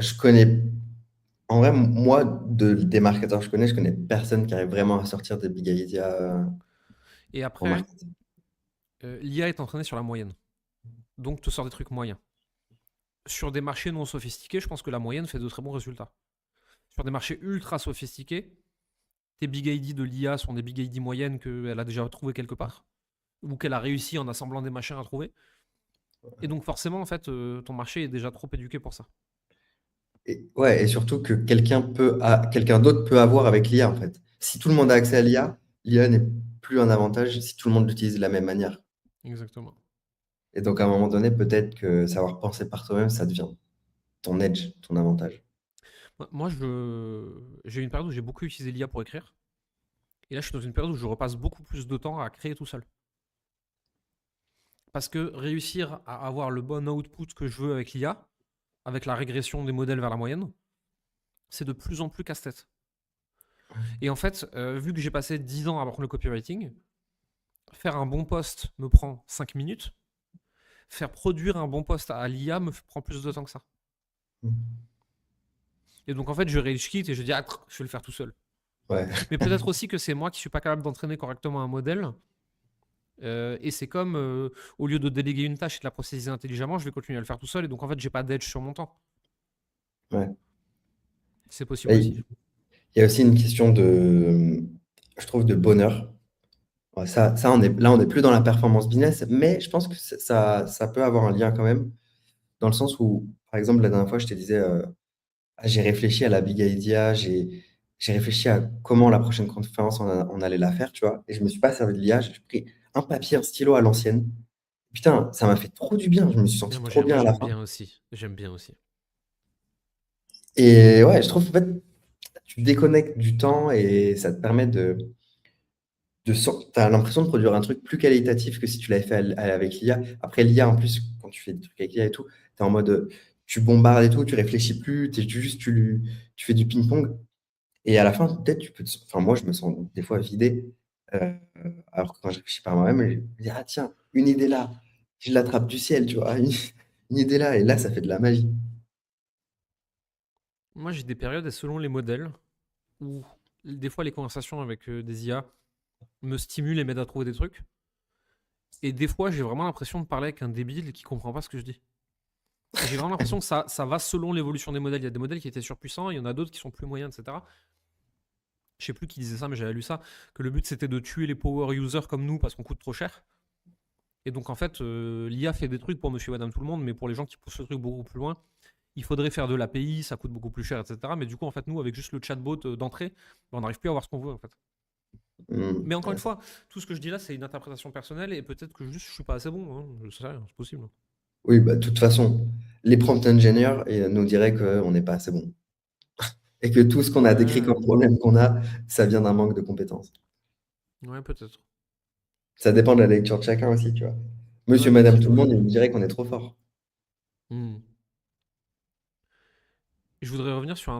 Je connais, en vrai, moi, des marketeurs que je connais personne qui arrive vraiment à sortir des big ideas Et en après, marketing. l'IA est entraînée sur la moyenne. Donc, te sort des trucs moyens. Sur des marchés non sophistiqués, je pense que la moyenne fait de très bons résultats. Sur des marchés ultra sophistiqués, tes big ID de l'IA sont des big ID moyennes qu'elle a déjà trouvées quelque part, ou qu'elle a réussi en assemblant des machins à trouver. Et donc forcément, en fait, ton marché est déjà trop éduqué pour ça. Et, ouais, et surtout que quelqu'un d'autre peut avoir avec l'IA, en fait. Si tout le monde a accès à l'IA, l'IA n'est plus un avantage si tout le monde l'utilise de la même manière. Exactement. Et donc, à un moment donné, peut-être que savoir penser par toi-même, ça devient ton edge, ton avantage. Moi, j'ai eu une période où j'ai beaucoup utilisé l'IA pour écrire. Et là, je suis dans une période où je repasse beaucoup plus de temps à créer tout seul. Parce que réussir à avoir le bon output que je veux avec l'IA, avec la régression des modèles vers la moyenne, c'est de plus en plus casse-tête. Et en fait, vu que j'ai passé 10 ans à apprendre le copywriting, faire un bon post me prend 5 minutes, faire produire un bon post à l'IA me prend plus de temps que ça. Et donc en fait, je rage quit et je dis, ah, je vais le faire tout seul. Ouais. Mais peut-être aussi que c'est moi qui suis pas capable d'entraîner correctement un modèle. Et c'est comme, au lieu de déléguer une tâche et de la processer intelligemment, je vais continuer à le faire tout seul. Et donc en fait, j'ai pas d'edge sur mon temps. Ouais. C'est possible Et aussi. il y a aussi une question de, je trouve, de bonheur. Ouais, là, on n'est plus dans la performance business, mais je pense que ça peut avoir un lien quand même, dans le sens où, par exemple, la dernière fois, je te disais, j'ai réfléchi à la big idea, j'ai réfléchi à comment la prochaine conférence, on allait la faire, tu vois, et je me suis pas servi de l'IA, j'ai pris un papier, un stylo à l'ancienne. Putain, ça m'a fait trop du bien, je me suis Et senti moi, trop bien à la j'aime fin. bien aussi. J'aime bien aussi. Et ouais, je trouve, en fait, tu déconnectes du temps et ça te permet t'as l'impression de produire un truc plus qualitatif que si tu l'avais fait avec l'IA. Après, l'IA, en plus, quand tu fais des trucs avec l'IA et tout, tu es en mode, tu bombardes et tout, tu réfléchis plus, tu fais du ping-pong. Et à la fin, peut-être, enfin, moi, je me sens des fois vidé. euh, alors que quand je réfléchis par moi-même, je me dis, ah tiens, une idée là, je l'attrape du ciel, tu vois, une idée là, et là, ça fait de la magie. Moi, j'ai des périodes, et selon les modèles, où des fois les conversations avec des IA me stimulent et m'aident à trouver des trucs. Et des fois, j'ai vraiment l'impression de parler avec un débile qui comprend pas ce que je dis. Et j'ai vraiment l'impression que ça va selon l'évolution des modèles. Il y a des modèles qui étaient surpuissants, il y en a d'autres qui sont plus moyens, etc. Je sais plus qui disait ça, mais j'avais lu ça, que le but c'était de tuer les power users comme nous parce qu'on coûte trop cher. Et donc en fait, l'IA fait des trucs pour monsieur et madame tout le monde, mais pour les gens qui poussent le truc beaucoup plus loin, il faudrait faire de l'API, ça coûte beaucoup plus cher, etc. Mais du coup, en fait, nous, avec juste le chatbot d'entrée, on n'arrive plus à avoir ce qu'on veut, en fait. Mais encore une Ouais. fois, tout ce que je dis là, c'est une interprétation personnelle et peut-être que juste je suis pas assez bon. Hein. Je sais rien, c'est possible. Oui, bah, de toute façon, les prompt engineers nous diraient qu'on n'est pas assez bon. Et que tout ce qu'on a décrit Ouais, comme problème qu'on a, ça vient d'un manque de compétences. ouais, peut-être. Ça dépend de la lecture de chacun aussi, tu vois. Ouais, Monsieur, madame, tout possible, le ouais. monde, il me dirait qu'on est trop fort. Hmm. Je voudrais revenir sur un